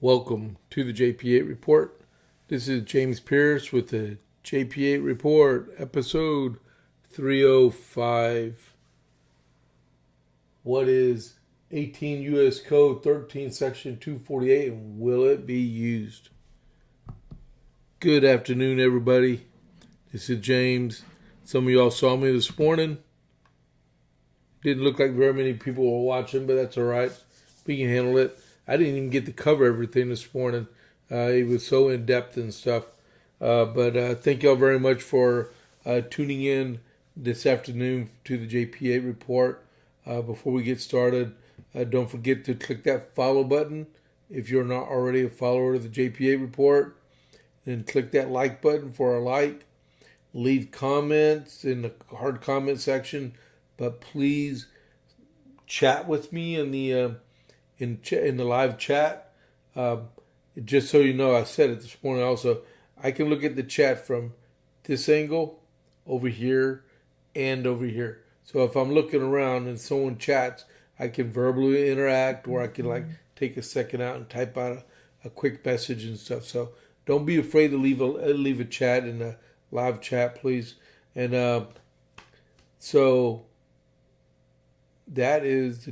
Welcome to the JP8 Report. This is James Pierce with the JP8 Report, episode 305. What is 18 U.S. Code 13 Section 248 and will it be used? Good afternoon, everybody. This is James. Some of y'all saw me this morning. Didn't look like very many people were watching, but that's all right. We can handle it. I didn't even get to cover everything this morning. It was so in-depth and stuff. But thank y'all very much for tuning in this afternoon to the JP8 Report. Before we get started, don't forget to click that follow button if you're not already a follower of the JP8 Report. Then click that like button for a like. Leave comments in the hard comment section. But please chat with me in the live chat. Just so you know, I said it this morning also, I can look at the chat from this angle, over here, and over here. So if I'm looking around and someone chats, I can verbally interact, or I can take a second out and type out a quick message and stuff. So don't be afraid to leave a chat in the live chat, please. And so that is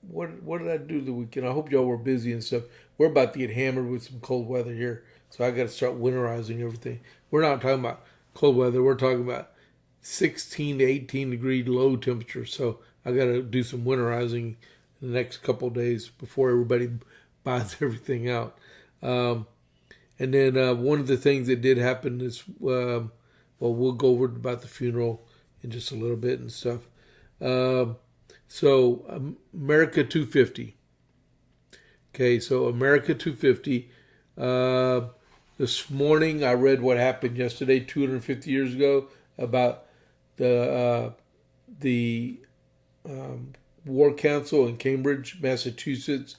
what did I do the weekend? I hope y'all were busy and stuff. We're about to get hammered with some cold weather here, so I got to start winterizing everything. We're not talking about cold weather. We're talking about 16 to 18 degree low temperature. So I got to do some winterizing in the next couple of days before everybody buys everything out. And then one of the things that did happen is, we'll go over about the funeral in just a little bit and stuff. So America 250. Okay, so America 250. This morning I read what happened yesterday, 250 years ago, about the War Council in Cambridge, Massachusetts.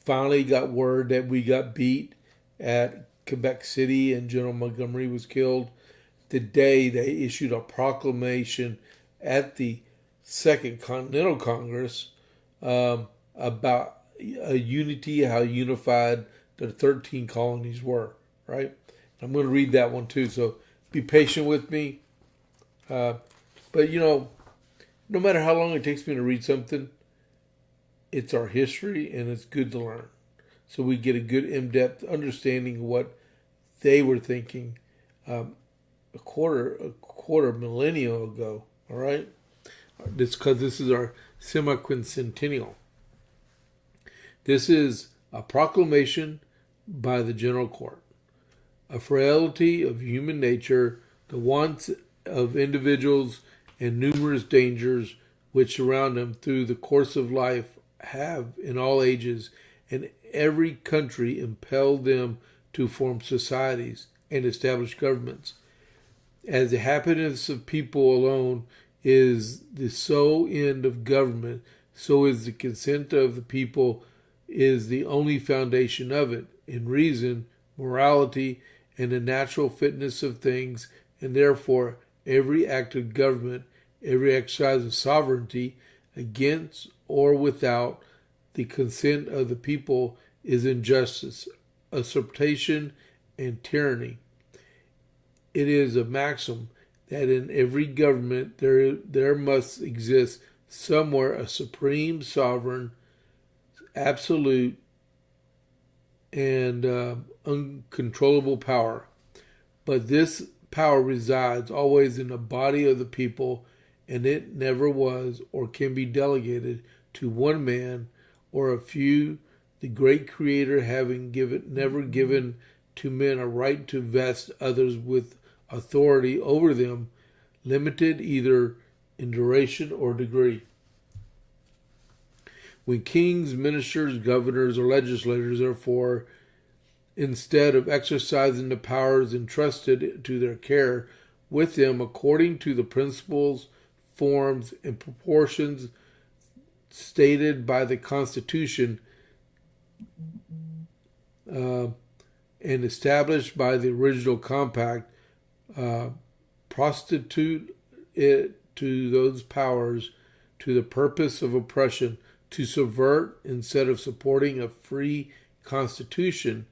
Finally got word that we got beat at Quebec City and General Montgomery was killed. Today they issued a proclamation at the Second Continental Congress about a unity, how unified the 13 colonies were, right? I'm going to read that one too, so be patient with me. But no matter how long it takes me to read something, it's our history and it's good to learn. So we get a good in-depth understanding of what they were thinking a quarter millennium ago, all right? Because this is our semi-quincentennial. This is a proclamation by the General Court. A frailty of human nature, the wants of individuals, and numerous dangers which surround them through the course of life have, in all ages and every country, impelled them to form societies and establish governments. As the happiness of people alone is the sole end of government, so is the consent of the people is the only foundation of it, in reason, morality, and the natural fitness of things, and therefore every act of government, every exercise of sovereignty, against or without the consent of the people, is injustice, usurpation, and tyranny. It is a maxim that in every government there must exist somewhere a supreme sovereign, absolute, and uncontrollable power. But this power resides always in the body of the people, and it never was or can be delegated to one man or a few, the great Creator having never given to men a right to vest others with authority over them, limited either in duration or degree. When kings, ministers, governors, or legislators, therefore, instead of exercising the powers entrusted to their care, with them according to the principles, forms, and proportions stated by the Constitution and established by the original compact, prostitute it to those powers to the purpose of oppression, to subvert instead of supporting a free constitution,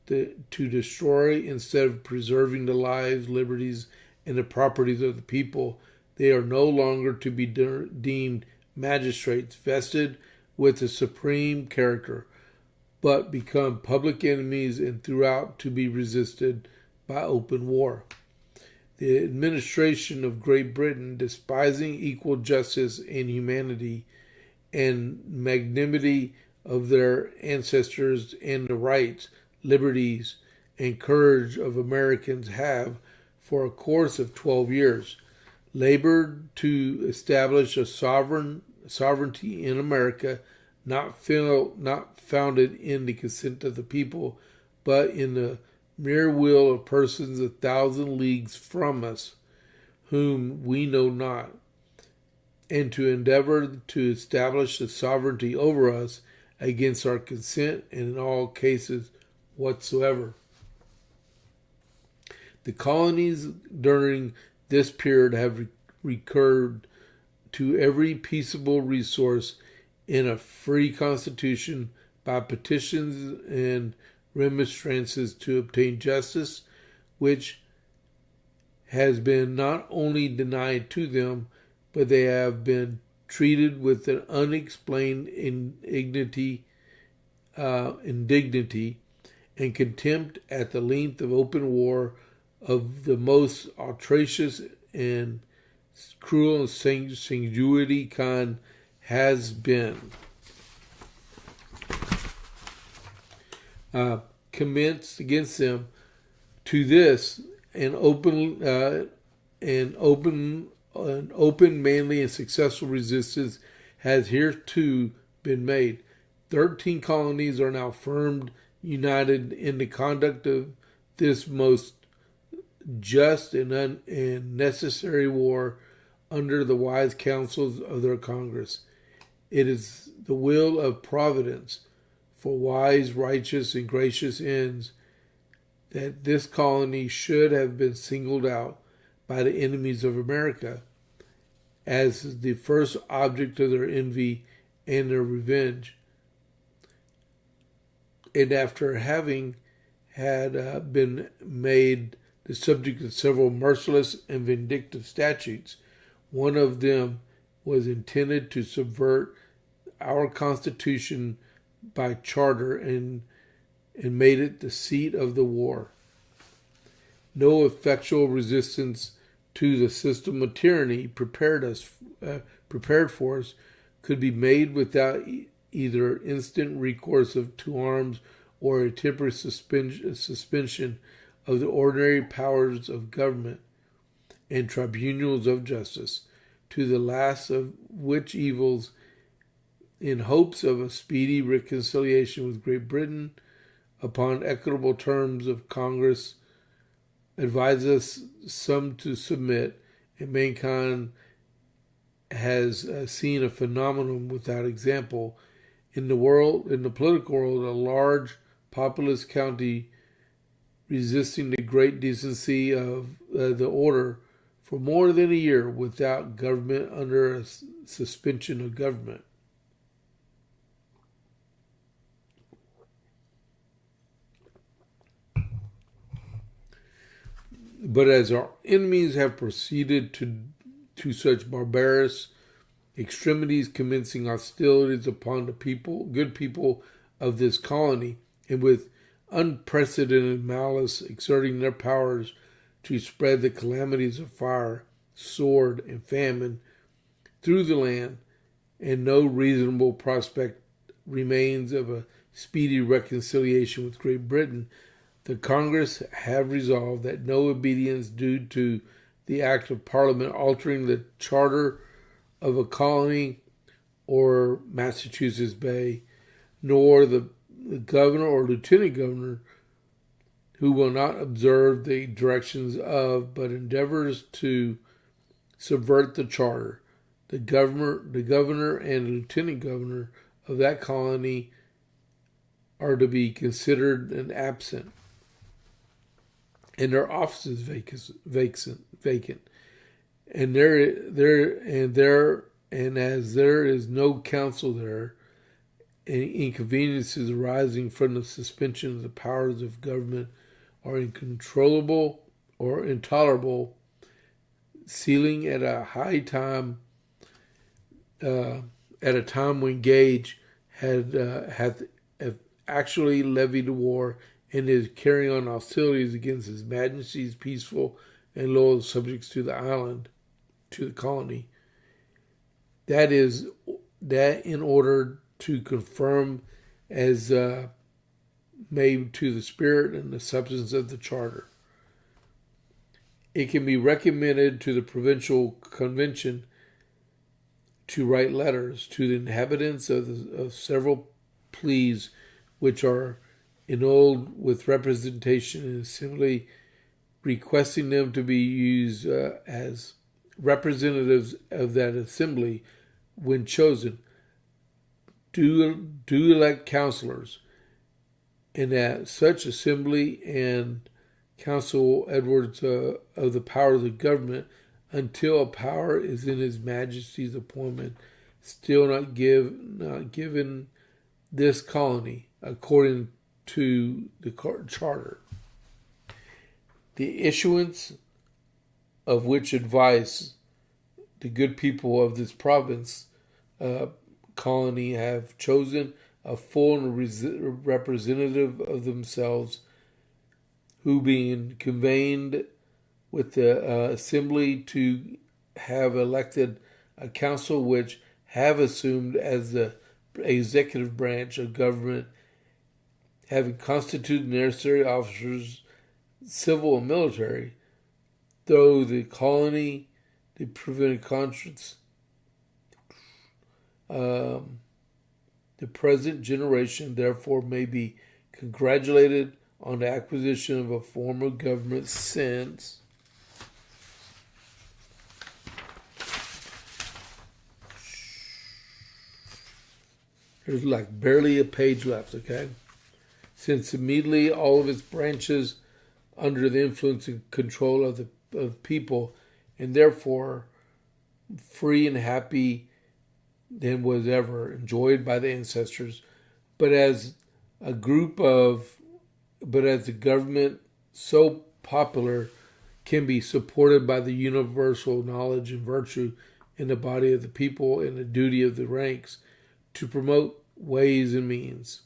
to destroy instead of preserving the lives, liberties, and the properties of the people. They are no longer to be deemed magistrates vested with the supreme character, but become public enemies and throughout to be resisted by open war. The administration of Great Britain, despising equal justice and humanity and magnanimity of their ancestors and the rights, liberties, and courage of Americans, have, for a course of 12 years, labored to establish a sovereignty in America, not founded in the consent of the people, but in the mere will of persons 1,000 leagues from us, whom we know not, and to endeavor to establish the sovereignty over us against our consent and in all cases whatsoever. The colonies during this period have recurred to every peaceable resource in a free constitution by petitions and remonstrances to obtain justice, which has been not only denied to them, but they have been treated with an unexplained indignity and contempt at the length of open war of the most outrageous and cruel and sanguinary kind has been commenced against them. To this an open, manly, and successful resistance has hereto been made. 13 colonies are now firmly united in the conduct of this most just and necessary war under the wise counsels of their Congress. It is the will of Providence, for wise, righteous, and gracious ends, that this colony should have been singled out by the enemies of America as the first object of their envy and their revenge. And after having had been made the subject of several merciless and vindictive statutes, one of them was intended to subvert our Constitution by charter and made it the seat of the war. No effectual resistance to the system of tyranny prepared for us could be made without either instant recourse to arms or a temporary suspension of the ordinary powers of government and tribunals of justice, to the last of which evils, in hopes of a speedy reconciliation with Great Britain upon equitable terms of Congress, advise us some to submit, and mankind has seen a phenomenon without example in the political world, a large populous county resisting the great decency of the order for more than a year without government, under a suspension of government. But as our enemies have proceeded to such barbarous extremities, commencing hostilities upon the good people of this colony, and with unprecedented malice exerting their powers to spread the calamities of fire, sword, and famine through the land, and no reasonable prospect remains of a speedy reconciliation with Great Britain, the Congress have resolved that no obedience due to the act of Parliament altering the charter of a colony or Massachusetts Bay, nor the governor or lieutenant governor who will not observe the directions of, but endeavors to subvert the charter. The governor and lieutenant governor of that colony are to be considered an absent, and their offices vacant. And as there is no council there, and inconveniences arising from the suspension of the powers of government are uncontrollable or intolerable, sealing at a time when Gage had actually levied a war and is carrying on hostilities against His Majesty's peaceful and loyal subjects to the island, to the colony. That in order to confirm as made to the spirit and the substance of the charter. It can be recommended to the provincial convention to write letters to the inhabitants of several pleas which are enrolled with representation in assembly, requesting them to be used as representatives of that assembly when chosen. Do elect councillors, and that such assembly and council Edwards of the power of the government until a power is in His Majesty's appointment, still not given this colony according to the charter. The issuance of which advice the good people of this province colony have chosen a full representative of themselves, who being convened with the assembly to have elected a council which have assumed as the executive branch of government, having constituted necessary officers, civil and military, though the colony, the prevented conscience, the present generation therefore may be congratulated on the acquisition of a form of government since there's like barely a page left, okay? Since immediately all of its branches under the influence and control of the people, and therefore free and happy than was ever enjoyed by the ancestors, but as a government so popular can be supported by the universal knowledge and virtue in the body of the people and the duty of the ranks to promote ways and means.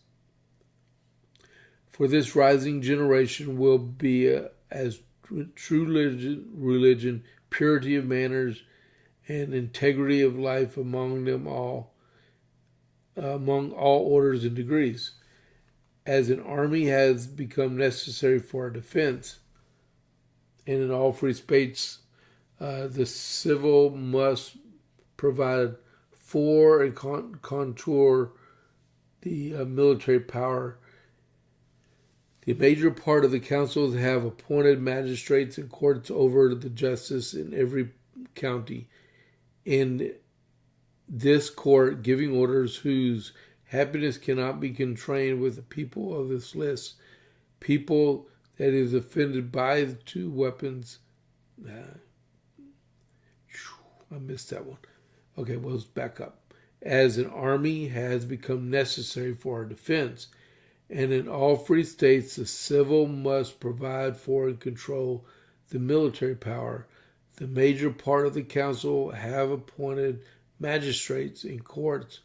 For this rising generation will be as true religion, purity of manners, and integrity of life among all orders and degrees. As an army has become necessary for our defense, and in all free states, the civil must provide for and contour the military power. The major part of the councils have appointed magistrates and courts over the justice in every county. In this court, giving orders whose happiness cannot be contrained with the people of this list. People that is offended by the two weapons. I missed that one. Okay, well, let's back up. As an army has become necessary for our defense, and in all free states, the civil must provide for and control the military power. The major part of the council have appointed magistrates in courts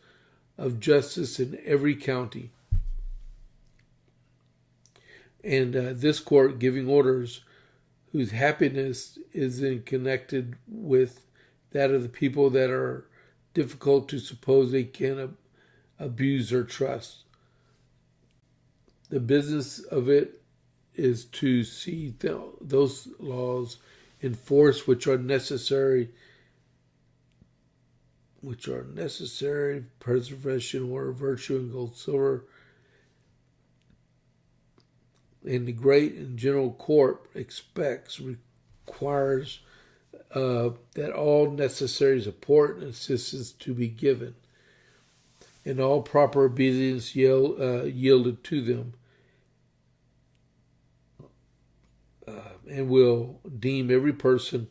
of justice in every county. And this court giving orders whose happiness is connected with that of the people that are difficult to suppose they can abuse their trust. The business of it is to see those laws enforced which are necessary preservation or virtue and gold silver, and the great and general court requires that all necessary support and assistance to be given, and all proper obedience yielded to them, and will deem every person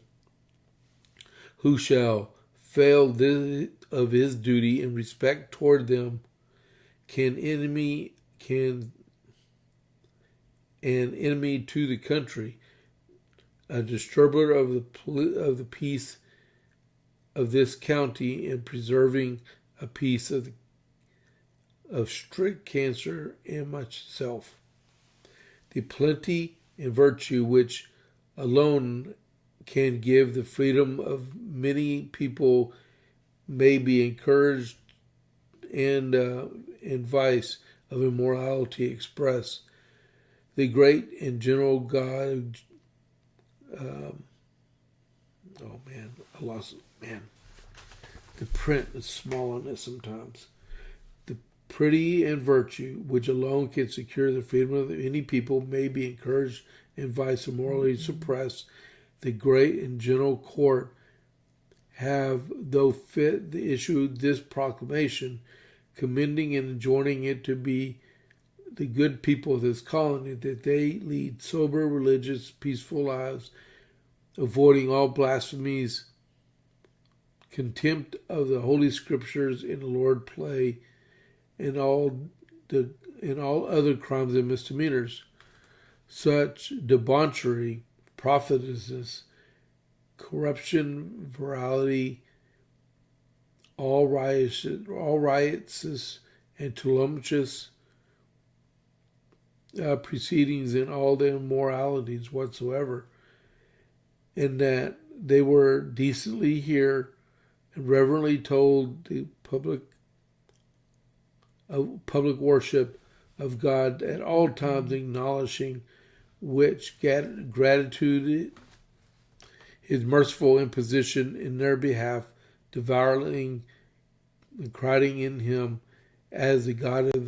who shall fail of his duty in respect toward them an enemy to the country, a disturber of the peace of this county, and preserving a peace of strict cancer and myself. The plenty and virtue which alone can give the freedom of many people may be encouraged, and vice of immorality express. The great and general God. The print is small on this sometimes. The pretty and virtue, which alone can secure the freedom of any people, may be encouraged, and vice immorality suppressed. The great and general court have, though fit, issued this proclamation, commending and enjoining it to be the good people of this colony, that they lead sober, religious, peaceful lives, avoiding all blasphemies, contempt of the Holy Scriptures, and the Lord play, and all other crimes and misdemeanors. Such debauchery, profligacy, corruption, virality, all riotous and tumultuous proceedings, and all the immoralities whatsoever, and that they were decently here and reverently told the public worship of God at all times, acknowledging which gratitude his merciful imposition in their behalf, devouring and crying in him as the God of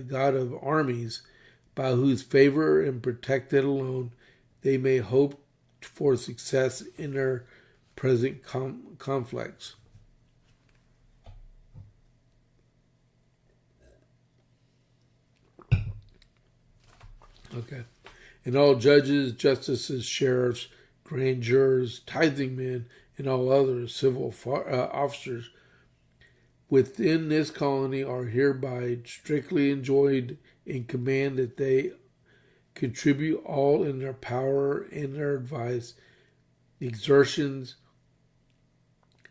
God of armies, by whose favor and protected alone they may hope for success in their present conflicts. Okay. And all judges, justices, sheriffs, grand jurors, tithing men, and all other civil officers within this colony are hereby strictly enjoined and command that they contribute all in their power and their advice, exertions,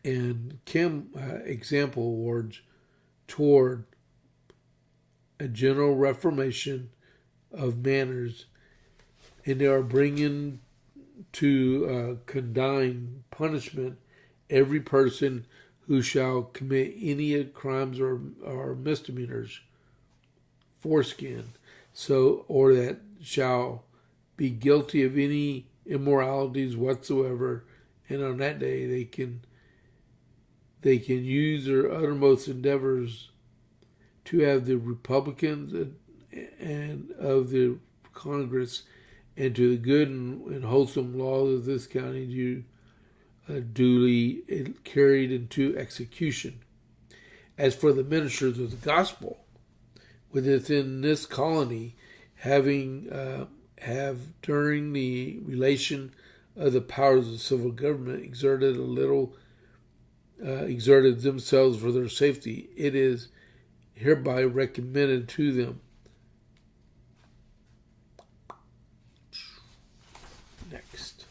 and example awards toward a general reformation of manners, and they are bringing to condign punishment every person who shall commit any crimes or misdemeanors, foreskin, or that shall be guilty of any immoralities whatsoever, and on that day they can use their uttermost endeavors to have the Republicans and of the Congress, and to the good and wholesome laws of this county duly carried into execution. As for the ministers of the gospel within this colony, have during the relation of the powers of civil government exerted themselves for their safety, it is hereby recommended to them. Next.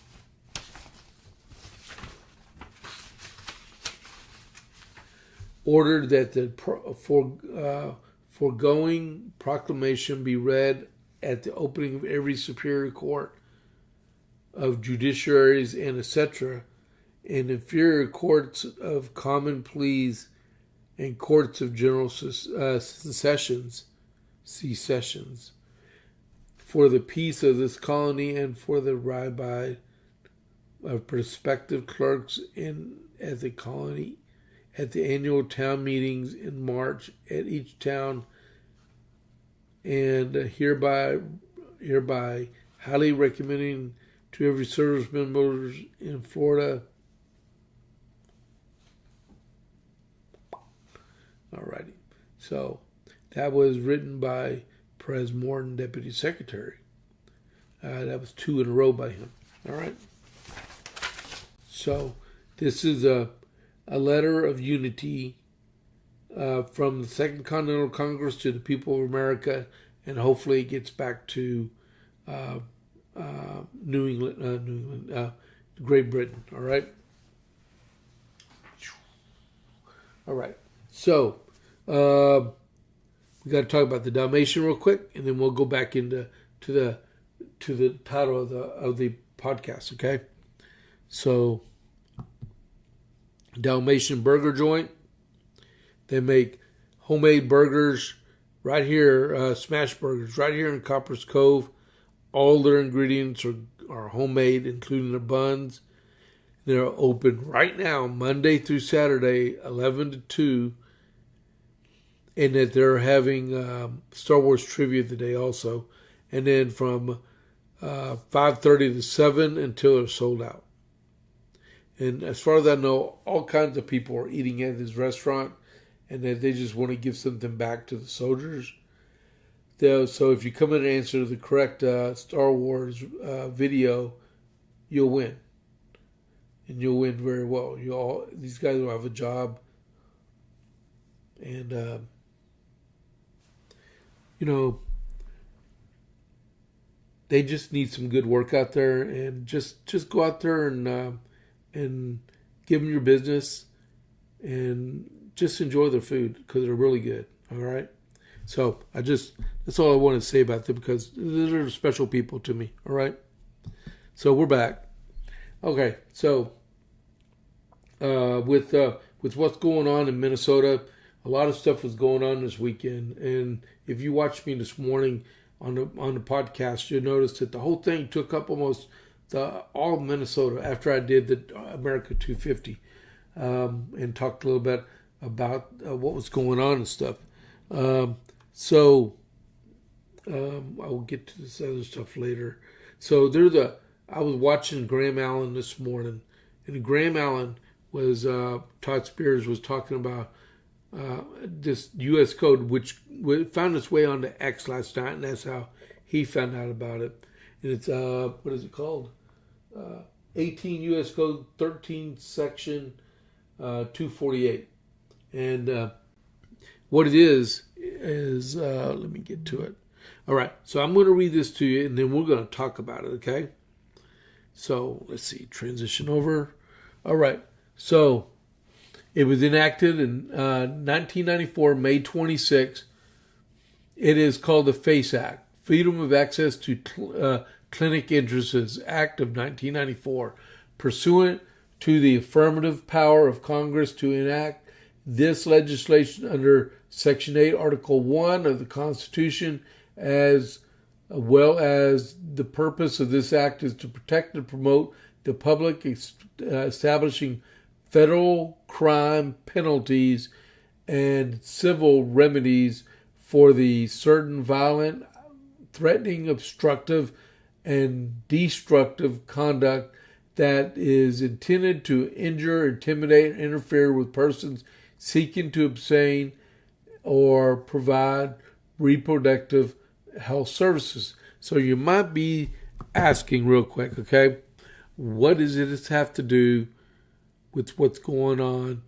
Ordered that the foregoing proclamation be read at the opening of every superior court of judiciaries and etc., and inferior courts of common pleas and courts of general sessions, for the peace of this colony, and for the rabbi of prospective clerks at the colony, at the annual town meetings in March at each town and hereby highly recommending to every service member in Florida. Alrighty. So that was written by Perez Morton, Deputy Secretary. That was 2 in a row by him. All right. So this is a letter of unity from the Second Continental Congress to the people of America, and hopefully it gets back to New England, Great Britain. All right. All right. So we got to talk about the Dalmatian real quick, and then we'll go back into the title of the podcast. Okay. So Dalmatian burger joint. They make homemade burgers right here, smash burgers right here in Copper's Cove. All their ingredients are homemade, including the buns. They're open right now, Monday through Saturday, 11 to 2. And that they're having Star Wars trivia today also. And then from 5:30 to 7 until they're sold out. And as far as I know, all kinds of people are eating at this restaurant, and that they just want to give something back to the soldiers. So if you come in and answer the correct Star Wars video, you'll win. And you'll win very well. These guys will have a job. And, they just need some good work out there. And just go out there and give them your business. And just enjoy their food because they're really good. All right. So that's all I want to say about them because they're special people to me. All right. So we're back. Okay. So with what's going on in Minnesota, a lot of stuff was going on this weekend. And if you watched me this morning on the podcast, you'll notice that the whole thing took up almost all of Minnesota after I did the America 250 and talked a little bit about what was going on and stuff. So I will get to this other stuff later. So I was watching Graham Allen this morning, and Graham Allen was Todd Spears was talking about this U.S. code, which found its way onto X last night, and that's how he found out about it. And it's what is it called? 18 U.S. Code 13 Section 248. And what it is let me get to it. All right, so I'm going to read this to you, and then we're going to talk about it, okay? So let's see, transition over. All right, so it was enacted in 1994, May 26. It is called the FACE Act, Freedom of Access to Clinic Entrances Act of 1994, pursuant to the affirmative power of Congress to enact this legislation under Section 8, Article 1 of the Constitution, as well as the purpose of this act is to protect and promote the public, establishing federal crime penalties and civil remedies for the certain violent, threatening, obstructive, and destructive conduct that is intended to injure, intimidate, and interfere with persons seeking to obtain or provide reproductive health services. So you might be asking real quick, okay, what does it have to do with what's going on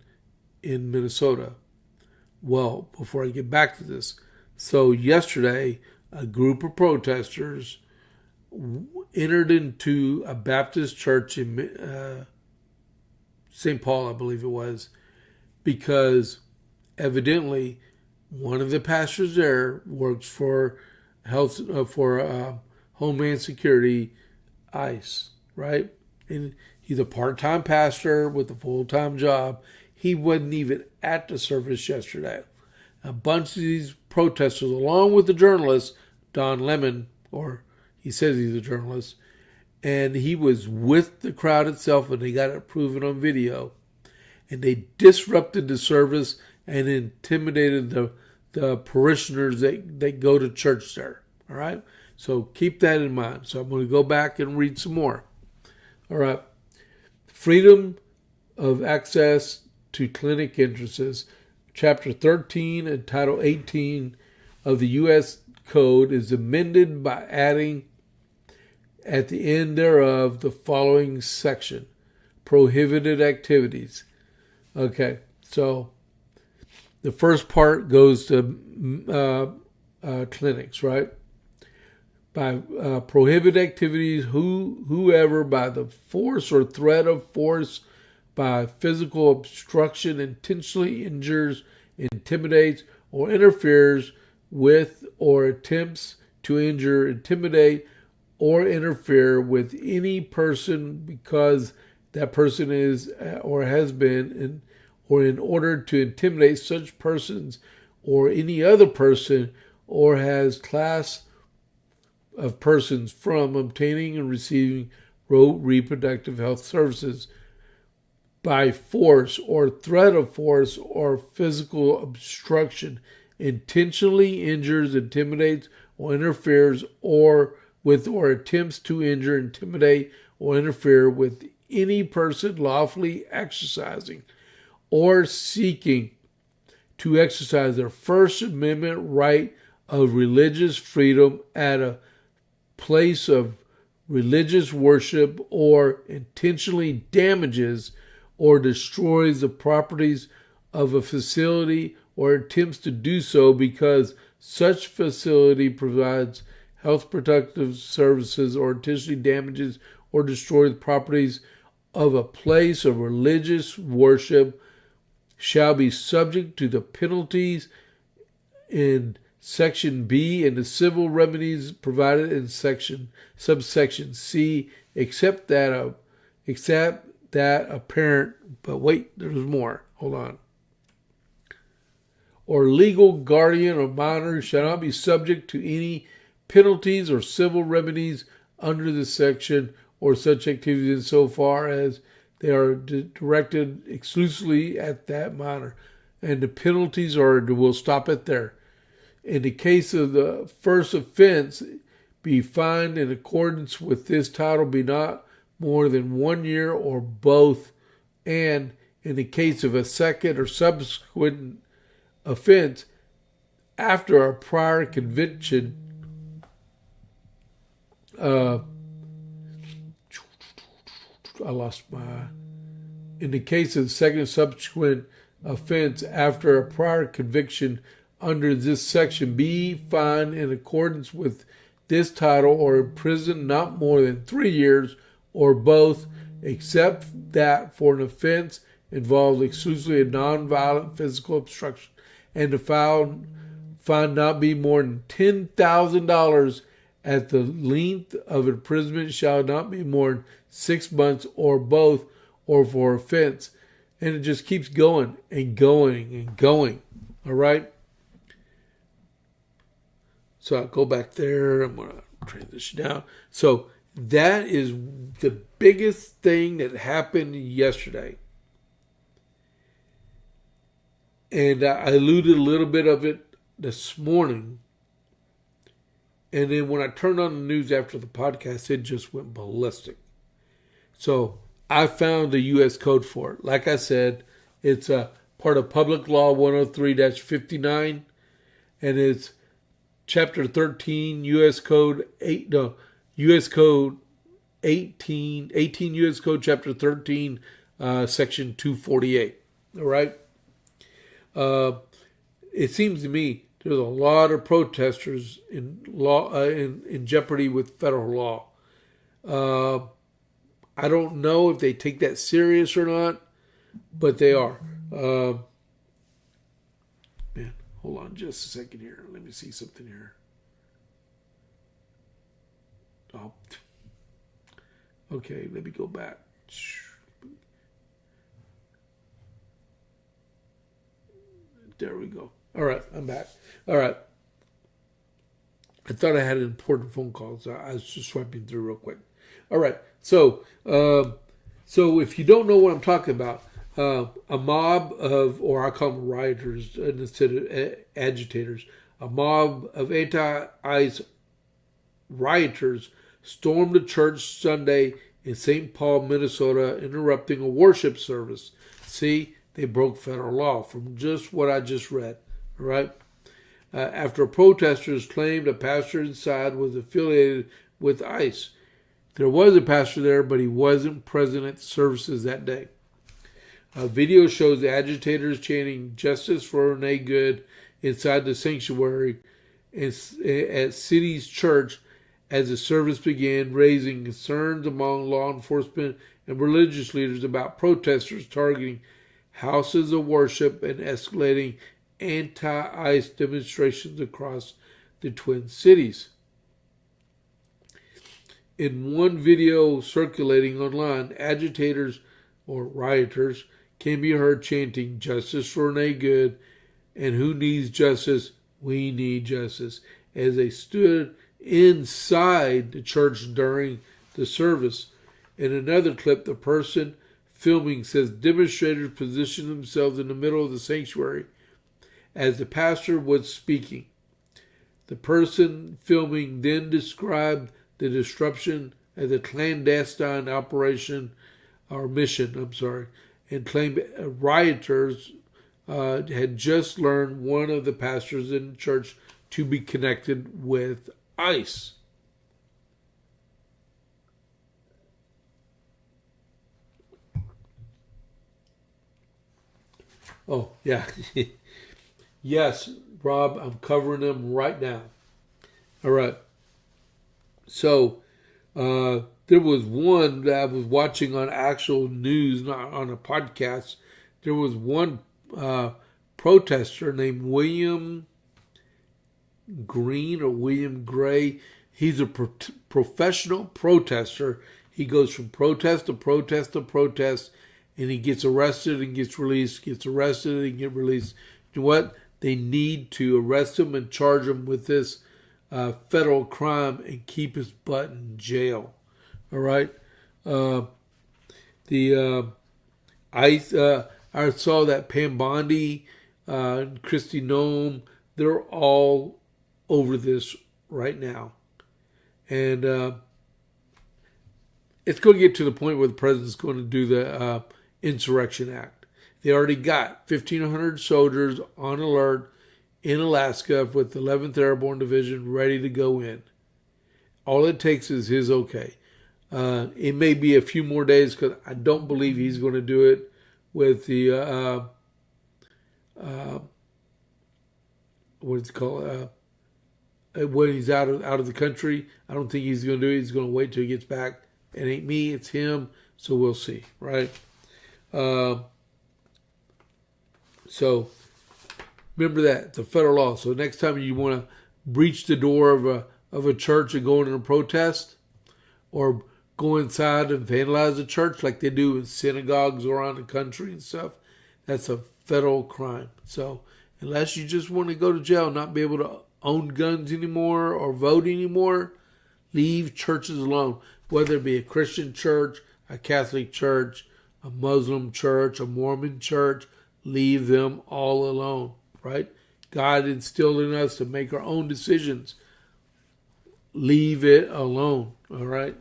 in Minnesota? Well, before I get back to this, so yesterday, a group of protesters entered into a Baptist church in St. Paul, I believe it was, because evidently one of the pastors there works for Homeland Security, ICE, right? And he's a part-time pastor with a full-time job. He wasn't even at the service yesterday. A bunch of these protesters, along with the journalist, Don Lemon, or he says he's a journalist, and he was with the crowd itself, and they got it proven on video. And they disrupted the service and intimidated the the parishioners that go to church there. All right? So keep that in mind. So I'm going to go back and read some more. All right. Freedom of access to clinic entrances. Chapter 13 and Title 18 of the U.S. Code is amended by adding at the end thereof the following section. Prohibited activities. Okay, so the first part goes to clinics, right? By prohibited activities, whoever by the force or threat of force, by physical obstruction, intentionally injures, intimidates, or interferes with or attempts to injure, intimidate, or interfere with any person because that person is or has been or in order to intimidate such persons or any other person or has class of persons from obtaining and receiving reproductive health services by force or threat of force or physical obstruction, intentionally injures, intimidates, or interferes or with or attempts to injure, intimidate, or interfere with any person lawfully exercising or seeking to exercise their First Amendment right of religious freedom at a place of religious worship or intentionally damages or destroys the properties of a facility or attempts to do so because such facility provides health protective services or intentionally damages or destroys the properties of a place of religious worship shall be subject to the penalties in Section B and the civil remedies provided in subsection C, except that a parent, but wait, there's more. Hold on. Or legal guardian or minor shall not be subject to any penalties or civil remedies under the section or such activities insofar as they are directed exclusively at that minor. And the penalties we'll stop it there. In the case of the first offense, be fined in accordance with this title be not more than 1 year or both. And in the case of a second or subsequent offense, after a prior conviction, in the case of the second or subsequent offense, after a prior conviction under this section, be fined in accordance with this title or imprisoned not more than 3 years or both, except that for an offense involves exclusively a nonviolent physical obstruction, and the fine not be more than $10,000 at the length of imprisonment shall not be more than 6 months or both, or for offense. And it just keeps going and going and going. All right? So I'll go back there. I'm going to transition down. So that is the biggest thing that happened yesterday. And I alluded a little bit of it this morning. And then when I turned on the news after the podcast, it just went ballistic. So I found the U.S. code for it. Like I said, it's a part of Public Law 103-59, and it's Chapter 13, U.S. Code 18 U.S. Code Chapter 13, Section 248. All right? It seems to me there's a lot of protesters in jeopardy with federal law. I don't know if they take that serious or not, but they are. Man, hold on just a second here. Let me see something here. Oh, okay, let me go back. There we go. All right, I'm back. All right. I thought I had an important phone call, so I was just swiping through real quick. All right. So if you don't know what I'm talking about, A mob of, or I call them rioters instead of agitators, a mob of anti-ICE rioters stormed a church Sunday in St. Paul, Minnesota, interrupting a worship service. See, they broke federal law from just what I just read. All right. After protesters claimed a pastor inside was affiliated with ICE. There was a pastor there, but he wasn't present at services that day. A video shows the agitators chanting "Justice for Renee Good" inside the sanctuary at City's church as the service began, raising concerns among law enforcement and religious leaders about protesters targeting houses of worship and escalating anti-ICE demonstrations across the Twin Cities. In one video circulating online, agitators or rioters can be heard chanting "Justice for Renee Good" and "Who needs justice? We need justice," as they stood inside the church during the service. In another clip, the person filming says demonstrators positioned themselves in the middle of the sanctuary as the pastor was speaking. The person filming then described the disruption as a clandestine operation or mission, and claimed rioters had just learned one of the pastors in the church to be connected with ICE. Oh, yeah. Yes, Rob, I'm covering them right now. All right. So, there was one that I was watching on actual news, not on a podcast. There was one protester named William Green or William Gray. He's a professional protester. He goes from protest to protest to protest, and he gets arrested and gets released, gets arrested and gets released. You know what? They need to arrest him and charge him with this federal crime and keep his butt in jail. All right. I saw that Pam Bondi, Kristi Noem, they're all over this right now. And it's going to get to the point where the president's going to do the Insurrection Act. They already got 1,500 soldiers on alert in Alaska with the 11th Airborne Division ready to go in. All it takes is his okay. It may be a few more days because I don't believe he's going to do it with the, what is it called? When he's out of the country. I don't think he's going to do it. He's going to wait till he gets back. It ain't me, it's him. So we'll see, right? So remember that, the federal law. So next time you want to breach the door of a church and go in a protest, or go inside and vandalize a church like they do in synagogues around the country and stuff, that's a federal crime. So unless you just want to go to jail, not be able to own guns anymore or vote anymore, leave churches alone. Whether it be a Christian church, a Catholic church, a Muslim church, a Mormon church, leave them all alone, right? God instilled in us to make our own decisions. Leave it alone, all right?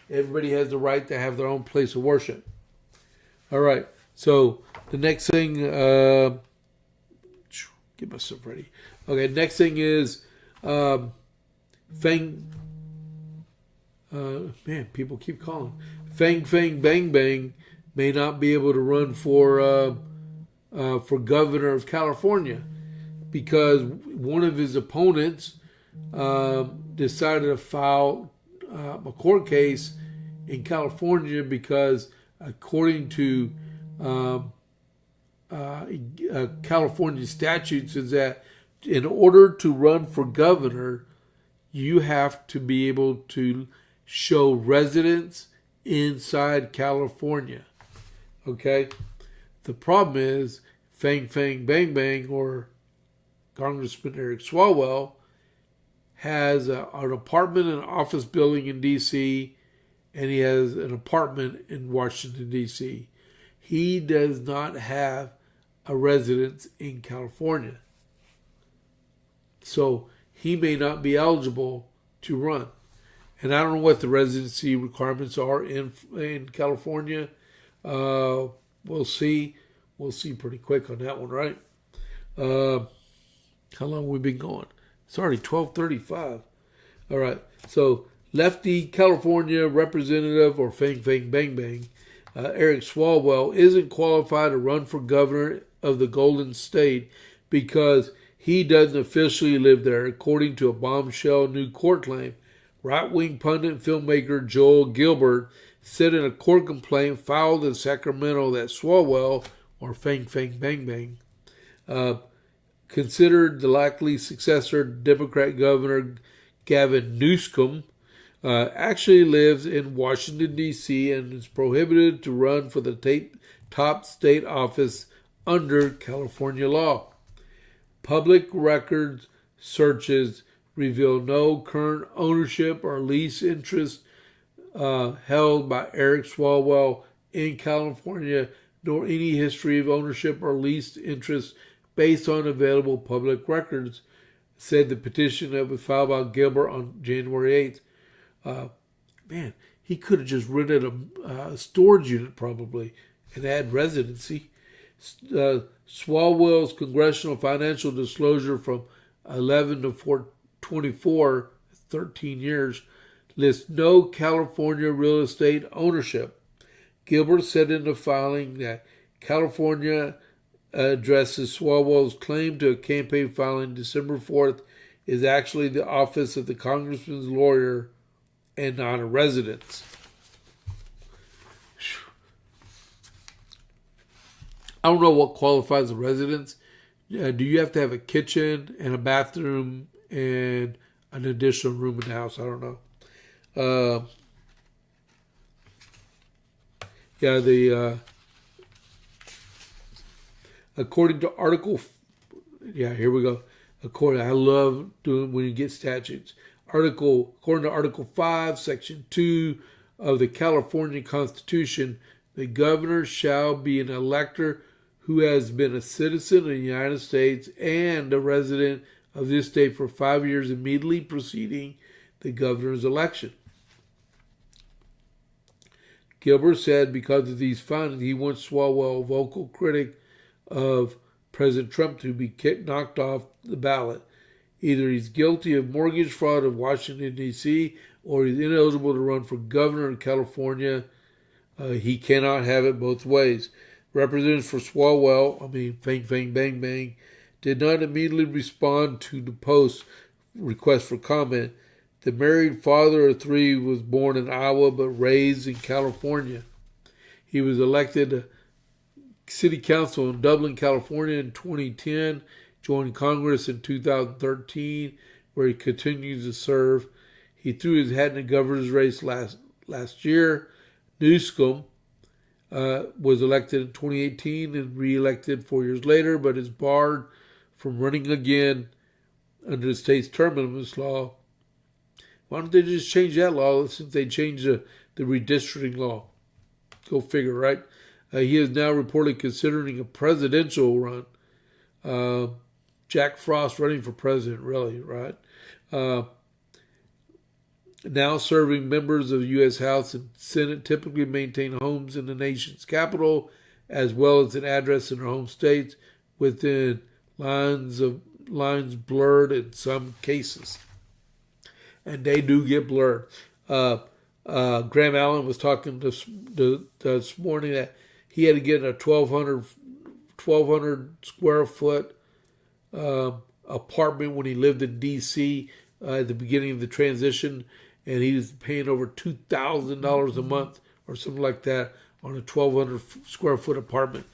Everybody has the right to have their own place of worship. All right, so the next thing, get myself ready. Okay, next thing is man, people keep calling. Fang Bang Bang may not be able to run for governor of California because one of his opponents decided to file a court case in California because, according to California statutes, is that in order to run for governor, you have to be able to show residence inside California. Okay? The problem is Fang Bang Bang, or Congressman Eric Swalwell, has an apartment and office building in D.C., and he has an apartment in Washington, D.C. He does not have a residence in California. So he may not be eligible to run. And I don't know what the residency requirements are in California. We'll see. We'll see pretty quick on that one, right? How long have we been going? It's already 12:35. All right. So lefty California representative, or Fang Fang Bang Bang, Eric Swalwell isn't qualified to run for governor of the Golden State because he doesn't officially live there, according to a bombshell new court claim. Right-wing pundit and filmmaker Joel Gilbert said in a court complaint filed in Sacramento that Swalwell, or Fang Fang Bang Bang, considered the likely successor Democrat Governor Gavin Newsom, actually lives in Washington, D.C. and is prohibited to run for the top state office under California law. Public records searches reveal no current ownership or lease interest held by Eric Swalwell in California, nor any history of ownership or lease interest based on available public records, said the petition that was filed by Gilbert on January 8th. Man, he could have just rented a storage unit probably and had residency. Swalwell's congressional financial disclosure from 11 to 24, 13 years, lists no California real estate ownership. Gilbert said in the filing that California addresses Swalwell's claim to a campaign filing December 4th is actually the office of the congressman's lawyer and not a residence. I don't know what qualifies a residence. Do you have to have a kitchen and a bathroom and an additional room in the house? I don't know. According to Article, here we go. I love doing when you get statutes. According to Article 5, Section 2 of the California Constitution, the governor shall be an elector who has been a citizen of the United States and a resident of this state for 5 years immediately preceding the governor's election. Gilbert said because of these findings, he wants Swalwell, a vocal critic of President Trump, to be knocked off the ballot. Either he's guilty of mortgage fraud of Washington, D.C., or he's ineligible to run for governor of California. He cannot have it both ways. Representatives for Swalwell, Fang Fang Bang Bang, did not immediately respond to the Post's request for comment. The married father of three was born in Iowa but raised in California. He was elected to City Council in Dublin, California in 2010, joined Congress in 2013, where he continues to serve. He threw his hat in the governor's race last year. Newsom was elected in 2018 and re-elected 4 years later, but is barred from running again under the state's term limits law. Why don't they just change that law since they changed the redistricting law? Go figure, right? He is now reportedly considering a presidential run. Jack Frost running for president, really, right? Now serving members of the U.S. House and Senate typically maintain homes in the nation's capital, as well as an address in their home states, within lines blurred in some cases. And they do get blurred. Graham Allen was talking this morning that he had to get a 1,200 square foot apartment when he lived in D.C. At the beginning of the transition, and he was paying over $2,000 a month or something like that on a 1,200 square foot apartment,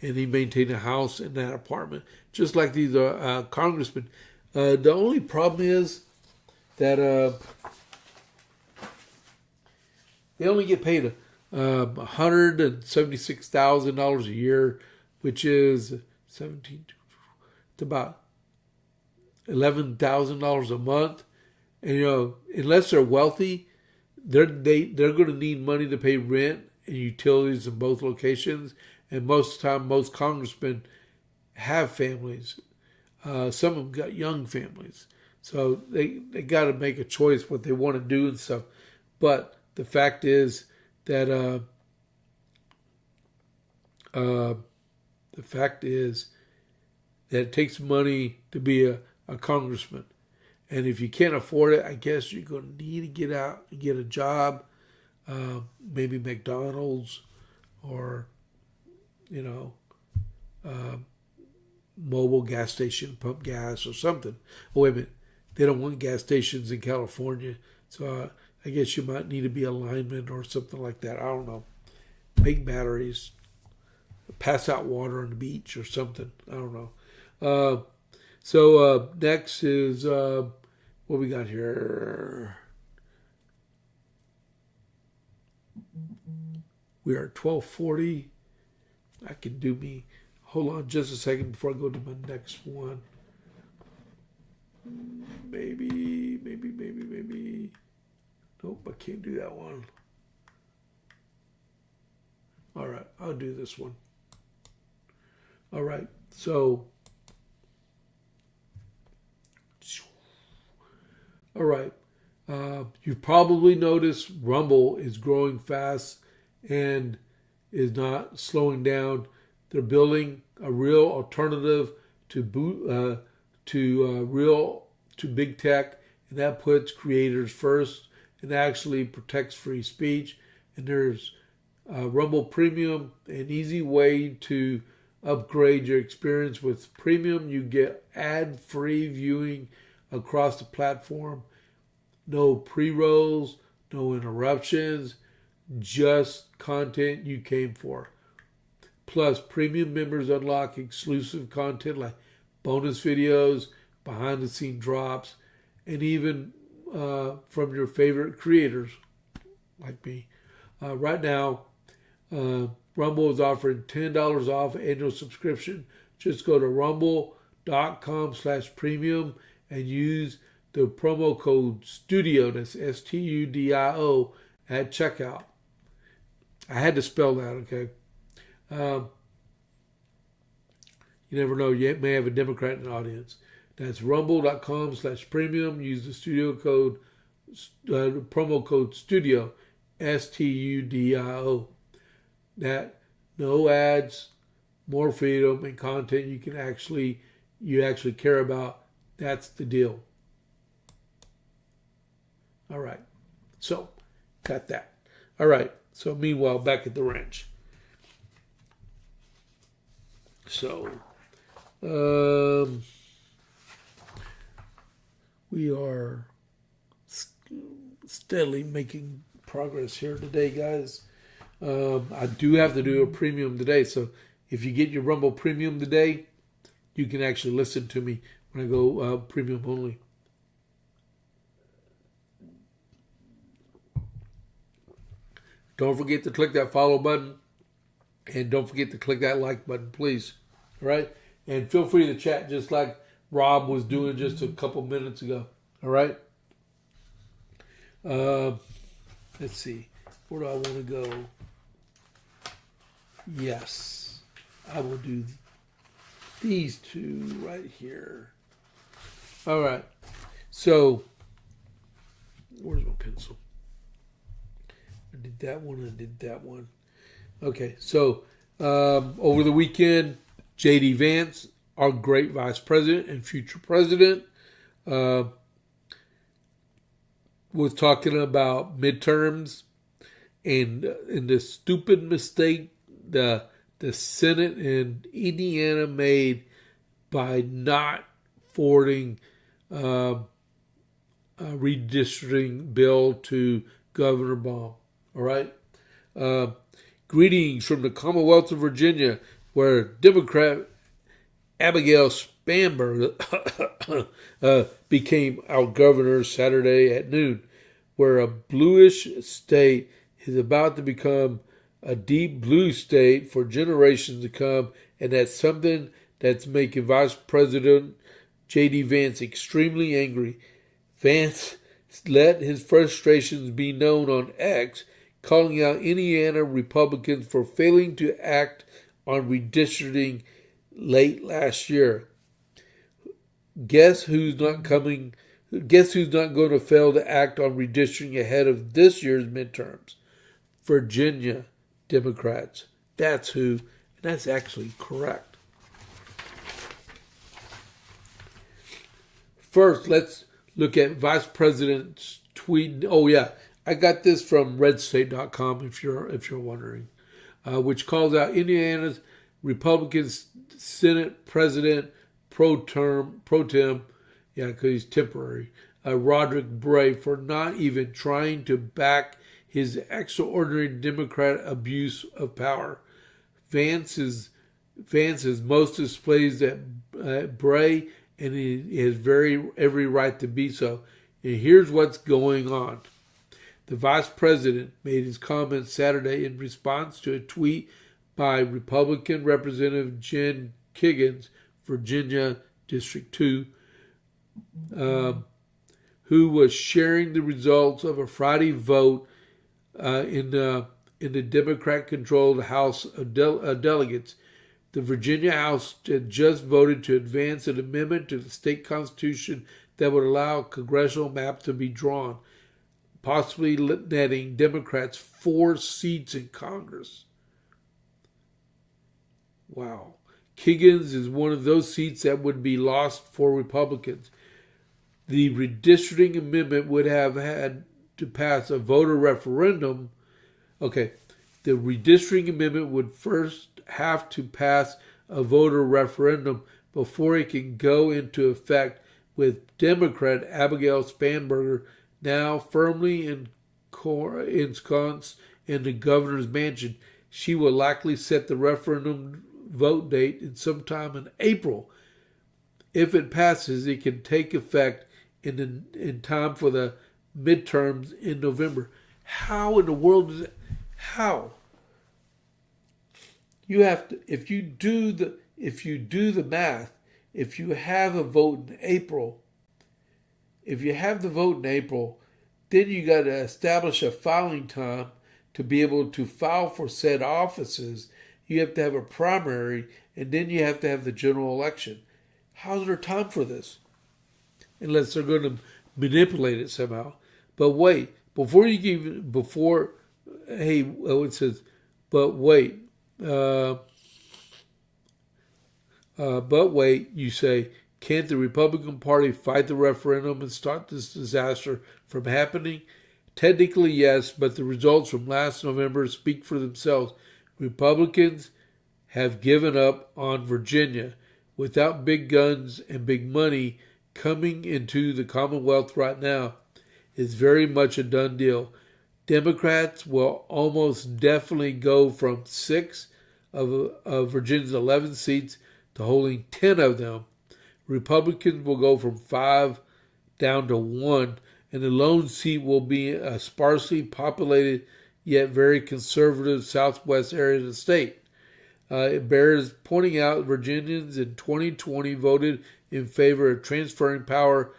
and he maintained a house in that apartment, just like these congressmen. The only problem is that they only get paid $176,000 a year, which is about $11,000 a month. And unless they're wealthy, they're going to need money to pay rent and utilities in both locations. And most of the time, most congressmen have families. Some of them got young families. So they got to make a choice what they want to do and stuff. But the fact is that it takes money to be a congressman. And if you can't afford it, I guess you're going to need to get out and get a job, maybe McDonald's or, mobile gas station, pump gas or something. Oh, wait a minute. They don't want gas stations in California. So I guess you might need to be a lineman or something like that. I don't know. Make batteries. Pass out water on the beach or something. I don't know. So next is what we got here. We are at 12:40. I can do me. Hold on just a second before I go to my next one. Maybe. Nope, I can't do that one. All right, I'll do this one. All right, so. All right. You've probably noticed Rumble is growing fast and is not slowing down. They're building a real alternative to big tech, and that puts creators first and actually protects free speech. And there's Rumble Premium, an easy way to upgrade your experience. With Premium, you get ad-free viewing across the platform. No pre-rolls, no interruptions, just content you came for. Plus, premium members unlock exclusive content like bonus videos, behind-the-scenes drops, and even from your favorite creators like me. Right now, Rumble is offering $10 off annual subscription. Just go to rumble.com/premium and use the promo code STUDIO, that's STUDIO, at checkout. I had to spell that, okay? You never know, you may have a Democrat in the audience. That's rumble.com/premium. Use the studio code, promo code STUDIO, STUDIO. That no ads, more freedom and content you actually care about. That's the deal. All right. So, got that. All right. So, meanwhile, back at the ranch. So, we are steadily making progress here today, guys. I do have to do a premium today. So, if you get your Rumble Premium today, you can actually listen to me when I go premium only. Don't forget to click that follow button. And don't forget to click that like button, please. All right? And feel free to chat just like Rob was doing just a couple minutes ago. All right? Let's see. Where do I want to go? Yes. I will do these two right here. All right. So, where's my pencil? I did that one. Okay, so over the weekend, J.D. Vance, our great vice president and future president, was talking about midterms and the stupid mistake the Senate in Indiana made by not forwarding a redistricting bill to Governor Baum. All right. Greetings from the Commonwealth of Virginia, where Democrat Abigail Spanberg became our governor Saturday at noon, where a bluish state is about to become a deep blue state for generations to come, and that's something that's making Vice President J.D. Vance extremely angry. Vance let his frustrations be known on X, calling out Indiana Republicans for failing to act on redistricting late last year. Guess who's not going to fail to act on redistricting ahead of this year's midterms? Virginia Democrats. That's who, and that's actually correct. First, let's look at Vice President's tweet. Oh yeah, I got this from redstate.com if you're wondering, which calls out Indiana's Republican Senate President pro tem, yeah, because he's temporary, Roderick Bray, for not even trying to back his extraordinary Democrat abuse of power. Vance is most displeased at Bray, and he has every right to be so. And here's what's going on. The vice president made his comments Saturday in response to a tweet by Republican Representative Jen Kiggins, Virginia District 2, who was sharing the results of a Friday vote in the Democrat-controlled House of Delegates. The Virginia House had just voted to advance an amendment to the state constitution that would allow a congressional map to be drawn, possibly netting Democrats 4 seats in Congress. Wow. Kiggins is one of those seats that would be lost for Republicans. The redistricting amendment would have had to pass a voter referendum. Okay, the redistricting amendment would first have to pass a voter referendum before it can go into effect, with Democrat Abigail Spanberger now firmly ensconced in the governor's mansion. She will likely set the referendum vote date in sometime in April. If it passes, it can take effect in time for the midterms in November. How in the world is it? How? You have to, if you do the math, if you have a vote in April, then you got to establish a filing time to be able to file for said offices. You have to have a primary, and then you have to have the general election. How's there time for this? Unless they're going to manipulate it somehow. But wait, it says, but wait, you say, can't the Republican Party fight the referendum and stop this disaster from happening? Technically, yes, but the results from last November speak for themselves. Republicans have given up on Virginia. Without big guns and big money coming into the Commonwealth right now, it's very much a done deal. Democrats will almost definitely go from 6 of Virginia's 11 seats to holding 10 of them. Republicans will go from 5 down to 1, and the lone seat will be a sparsely populated yet very conservative southwest area of the state. It bears pointing out Virginians in 2020 voted in favor of transferring power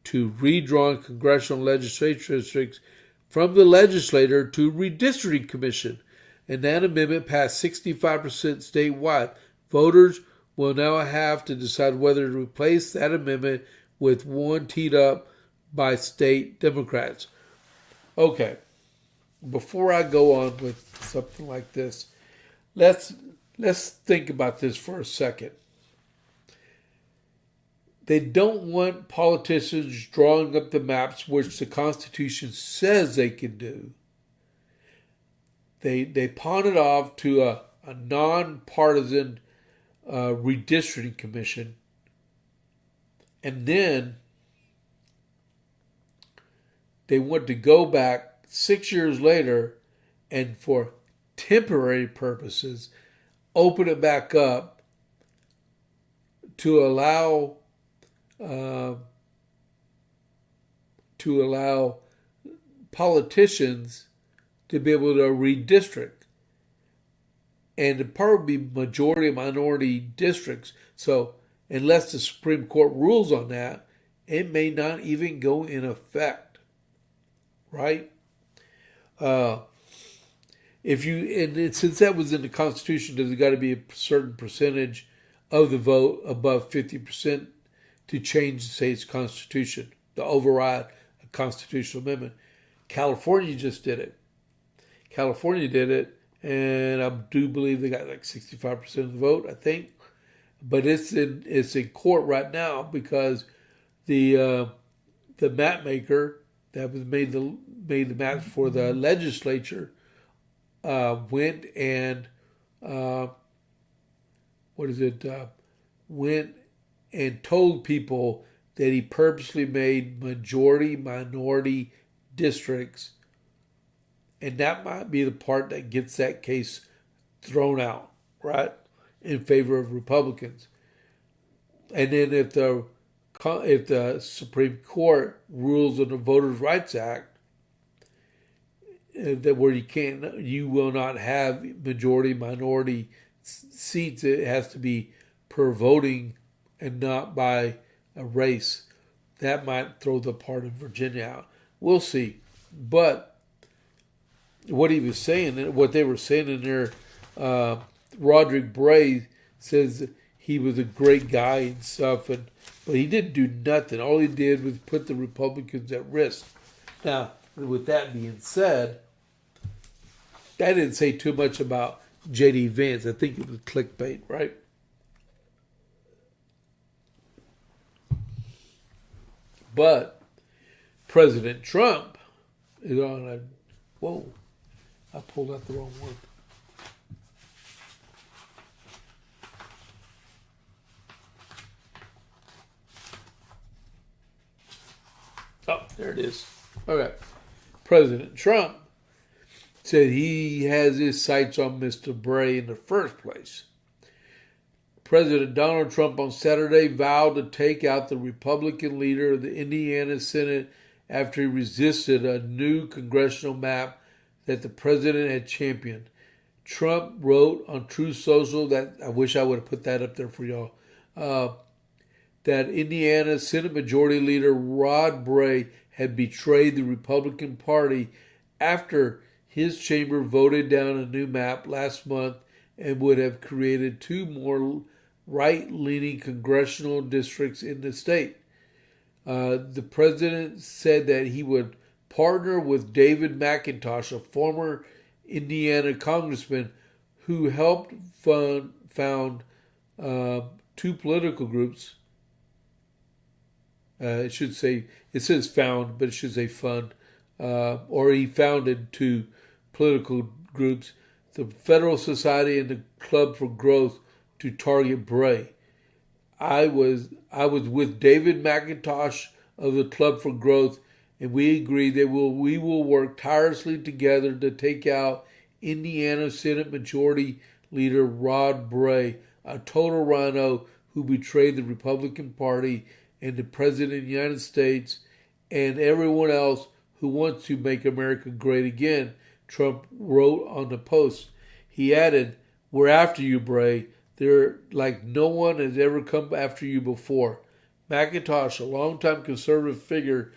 to redrawn congressional legislature districts from the legislature to redistricting commission, and that amendment passed 65% statewide. Voters will now have to decide whether to replace that amendment with one teed up by state Democrats. Okay, before I go on with something like this, let's think about this for a second. They don't want politicians drawing up the maps, which the Constitution says they can do. They pawn it off to a nonpartisan redistricting commission, and then they want to go back 6 years later and, for temporary purposes, open it back up to allow politicians to be able to redistrict. And it'd probably be majority minority districts. So unless the Supreme Court rules on that, it may not even go in effect. right? Uh, if you since that was in the Constitution, there's got to be a certain percentage of the vote above 50% to change the state's constitution, to override a constitutional amendment. California just did it. California did it, and I do believe they got like 65% of the vote, I think. But it's in court right now because the map maker that was made the maps for the legislature went and went and told people that he purposely made majority minority districts, and that might be the part that gets that case thrown out, right, in favor of Republicans. And then if the Supreme Court rules on the Voters' Rights Act that where you will not have majority minority seats, it has to be per voting and not by a race. That might throw the part of Virginia out. We'll see. But what he was saying, what they were saying in there, Roderick Bray says he was a great guy and stuff, but he didn't do nothing. All he did was put the Republicans at risk. Now, with that being said, I didn't say too much about J.D. Vance. I think it was clickbait, right? But President Trump is on a... Whoa, I pulled out the wrong one. Oh, there it is. Okay. President Trump said he has his sights on Mr. Bray in the first place. President Donald Trump on Saturday vowed to take out the Republican leader of the Indiana Senate after he resisted a new congressional map that the president had championed. Trump wrote on Truth Social that, I wish I would have put that up there for y'all, that Indiana Senate Majority Leader Rod Bray had betrayed the Republican Party after his chamber voted down a new map last month and would have created two more right-leaning congressional districts in the state. The president said that he would partner with David McIntosh, a former Indiana congressman who helped found two political groups. It says found, but it should say fund. Or he founded two political groups, the Federal Society and the Club for Growth, to target Bray. I was with David McIntosh of the Club for Growth, and we agreed that we will work tirelessly together to take out Indiana Senate Majority Leader Rod Bray, a total rhino who betrayed the Republican Party and the President of the United States and everyone else who wants to make America great again, Trump wrote on the post. He added, "We're after you, Bray. They're like no one has ever come after you before." McIntosh, a longtime conservative figure,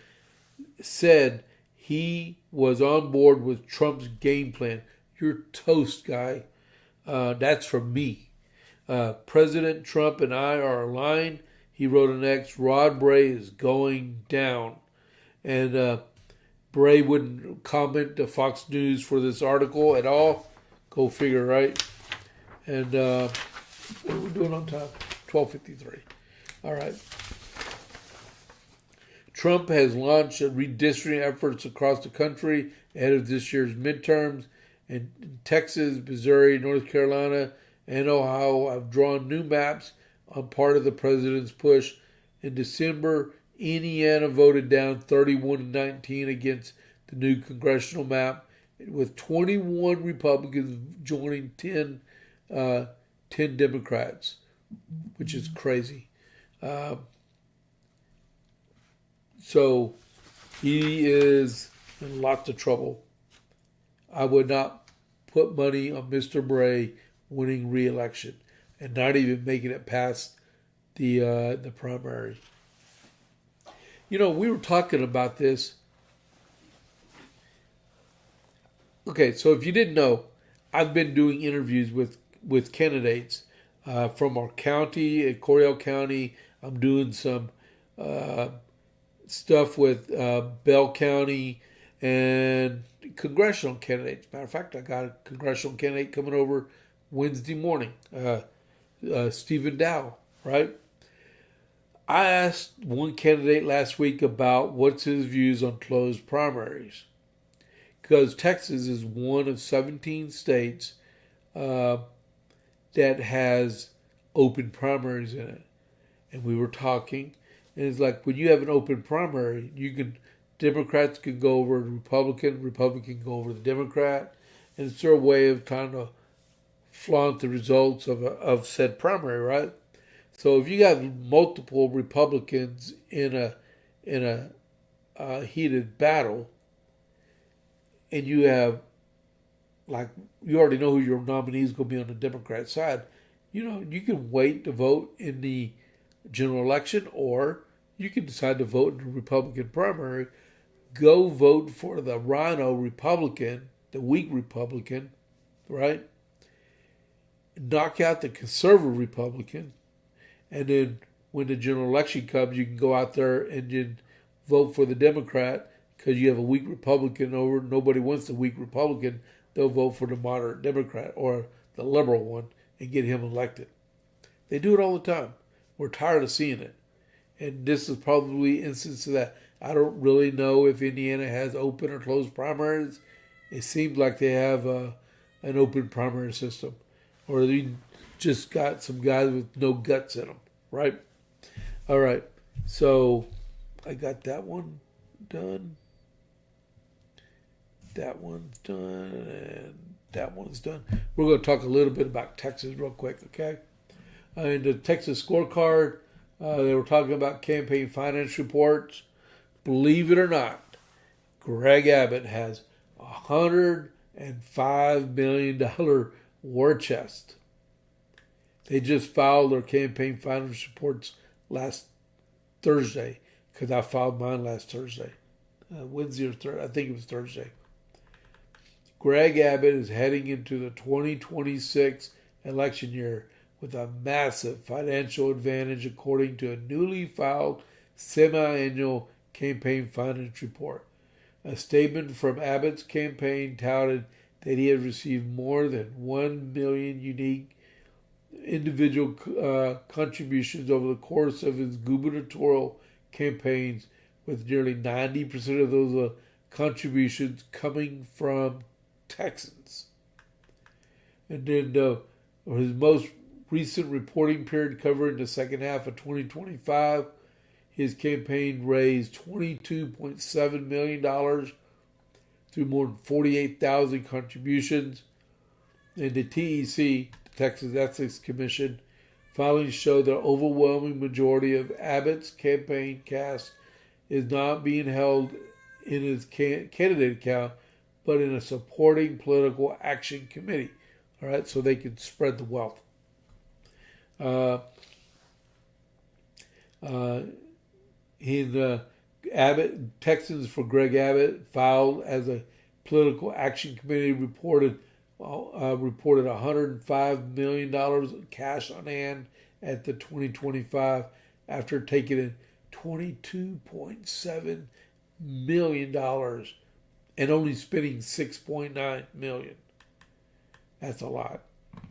said he was on board with Trump's game plan. You're toast, guy. That's from me. President Trump and I are aligned. He wrote an X, Rod Bray is going down. And Bray wouldn't comment to Fox News for this article at all. Go figure, right? And what are we doing on time? 12:53. All right. Trump has launched redistricting efforts across the country ahead of this year's midterms. And Texas, Missouri, North Carolina, and Ohio have drawn new maps on part of the president's push. In December, Indiana voted down 31-19 against the new congressional map, with 21 Republicans joining 10 Democrats, which is crazy. So he is in lots of trouble. I would not put money on Mr. Bray winning re-election and not even making it past the primary. You know, we were talking about this Okay, so if you didn't know, I've been doing interviews with candidates from our county, at Coryell County. I'm doing some uh, stuff with Bell County and congressional candidates. Matter of fact, I got a congressional candidate coming over Wednesday morning, Stephen Dow, right? I asked one candidate last week about what's his views on closed primaries because Texas is one of 17 states uh, that has open primaries in it. And we were talking, and it's like when you have an open primary, Democrats can go over the Republican can go over the Democrat, and it's their way of trying to flaunt the results of said primary, right? So if you have multiple Republicans in a heated battle, and you have like you already know who your nominee is going to be on the Democrat side, you can wait to vote in the general election, or you can decide to vote in the Republican primary. Go vote for the Rhino Republican, the weak Republican, right? Knock out the conservative Republican, and then when the general election comes, you can go out there and then vote for the Democrat because you have a weak Republican over. Nobody wants the weak Republican. They'll vote for the moderate Democrat or the liberal one and get him elected. They do it all the time. We're tired of seeing it. And this is probably an instance of that. I don't really know if Indiana has open or closed primaries. It seems like they have an open primary system. Or they just got some guys with no guts in them, right? All right. So I got that one done. That one's done. And that one's done. We're going to talk a little bit about Texas real quick, okay? In the Texas scorecard, they were talking about campaign finance reports. Believe it or not, Greg Abbott has $105 million war chest. They just filed their campaign finance reports last Thursday because I filed mine last Thursday. Wednesday or Thursday. I think it was Thursday. Greg Abbott is heading into the 2026 election year with a massive financial advantage according to a newly filed semi-annual campaign finance report. A statement from Abbott's campaign touted that he had received more than 1 million unique individual contributions over the course of his gubernatorial campaigns, with nearly 90% of those contributions coming from Texans. And then his most recent reporting period covering the second half of 2025, his campaign raised $22.7 million through more than 48,000 contributions. And the TEC, the Texas Ethics Commission, filings show the overwhelming majority of Abbott's campaign cast is not being held in his candidate account, but in a supporting political action committee. All right, so they can spread the wealth. Abbott, Texans for Greg Abbott filed as a political action committee reported $105 million cash on hand at the 2025 after taking in $22.7 million and only spending $6.9 million. That's a lot.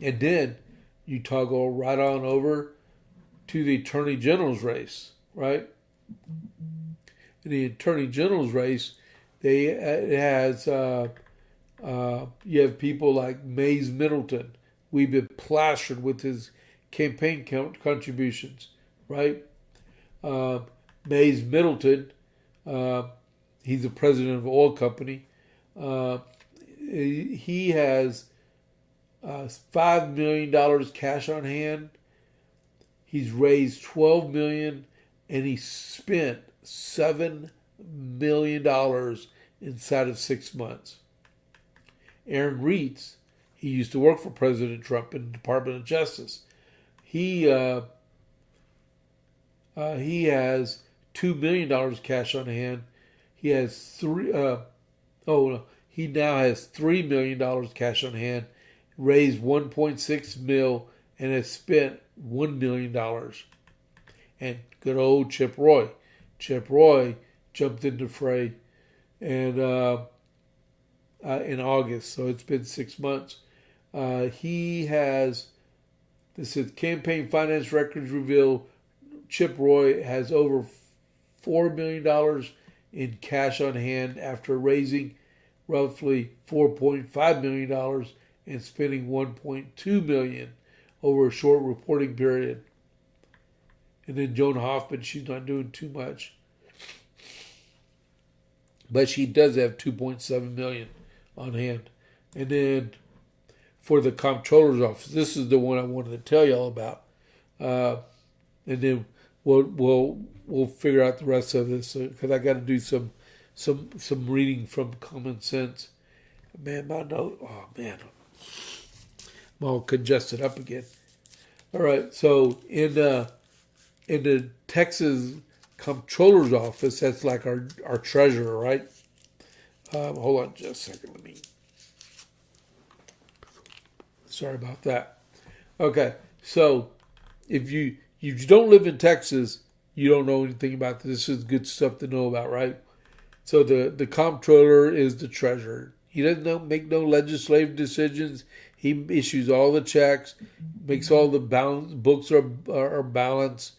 And then you toggle right on over to the Attorney General's race, right? In the Attorney General's race, it has you have people like Mays Middleton. We've been plastered with his campaign contributions, right? Mays Middleton, he's the president of an oil company. He has $5 million cash on hand. He's raised $12 million, and he spent $7 million inside of 6 months. Aaron Reitz, he used to work for President Trump in the Department of Justice. He has $2 million cash on hand. He has He now has $3 million cash on hand, raised $1.6 million, and has spent $1 million. And good old Chip Roy. Chip Roy jumped into fray and in August, so it's been 6 months. He has, this is campaign finance records reveal Chip Roy has over $4 million in cash on hand after raising roughly $4.5 million and spending $1.2 million over a short reporting period. And then Joan Hoffman, she's not doing too much. But she does have $2.7 million on hand. And then for the comptroller's office, this is the one I wanted to tell y'all about. And then we'll figure out the rest of this because I got to do some reading from Common Sense. Man, my note. Oh man, I'm all congested up again. All right, so in the Texas Comptroller's office, that's like our treasurer, right? Hold on just a second. Sorry about that. Okay, so if you don't live in Texas, you don't know anything about this. This is good stuff to know about, right? So the comptroller is the treasurer. He doesn't make no legislative decisions. He issues all the checks, makes all the books are balanced,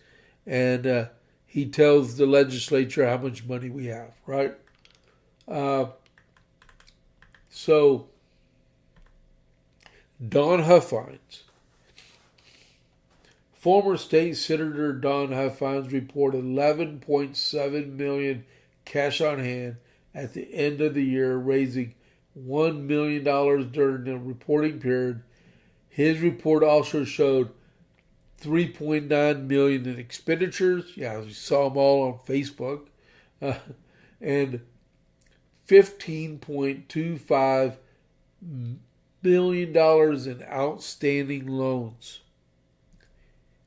and he tells the legislature how much money we have, right? So Don Huffines. Former state senator Don Huffines reported $11.7 million cash on hand at the end of the year, raising $1 million during the reporting period. His report also showed $3.9 million in expenditures. Yeah, we saw them all on Facebook. And $15.25 million in outstanding loans.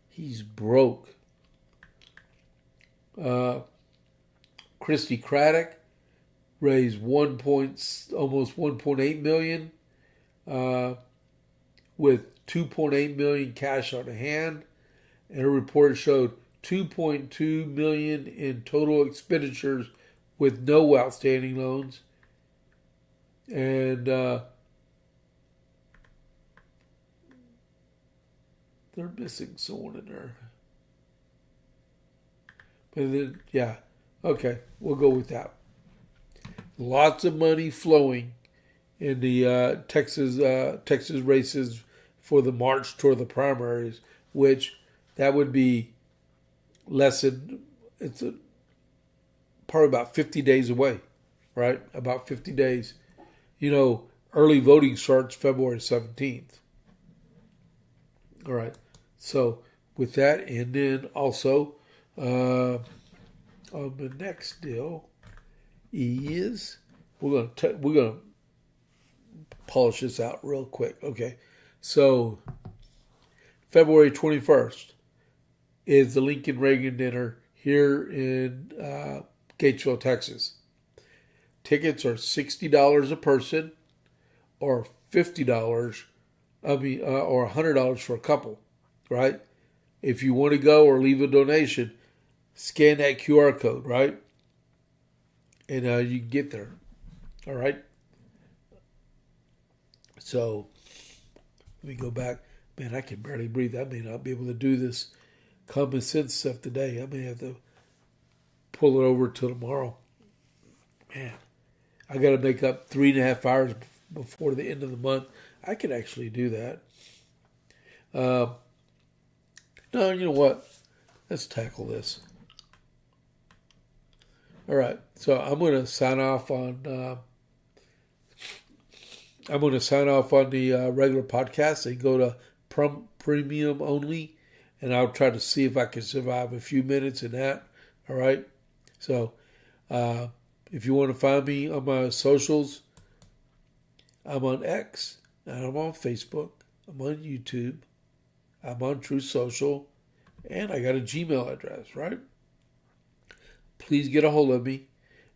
He's broke. Christy Craddock raised almost $1.8 million, with $2.8 million cash on hand, and her report showed $2.2 million in total expenditures with no outstanding loans, and they're missing someone in there. But then, yeah, okay, we'll go with that. Lots of money flowing in the Texas races for the march toward the primaries, which that would be probably about 50 days away, right? About 50 days. Early voting starts February 17th. All right. So with that, and then also on the next deal is we're gonna polish this out real quick. Okay. So February 21st is the Lincoln Reagan dinner here in Gatesville, Texas. Tickets are $60 a person, or $50. Or $100 for a couple, right? If you want to go or leave a donation, scan that QR code, right? And you can get there, all right? So let me go back. Man, I can barely breathe. I may not be able to do this common sense stuff today. I may have to pull it over till tomorrow. Man, I got to make up 3.5 hours before the end of the month. I could actually do that. No, you know what? Let's tackle this. All right, so I'm going to sign off on. I'm going to sign off on the regular podcast and go to premium only, and I'll try to see if I can survive a few minutes in that. All right. So, if you want to find me on my socials, I'm on X. I'm on Facebook. I'm on YouTube. I'm on Truth Social. And I got a Gmail address, right? Please get a hold of me.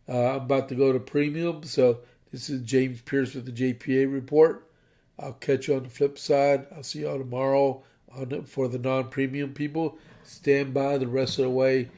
I'm about to go to premium, so This is James Pierce with the JP8 report. I'll catch you on the flip side. I'll see you all tomorrow for the non-premium people. Stand by the rest of the way.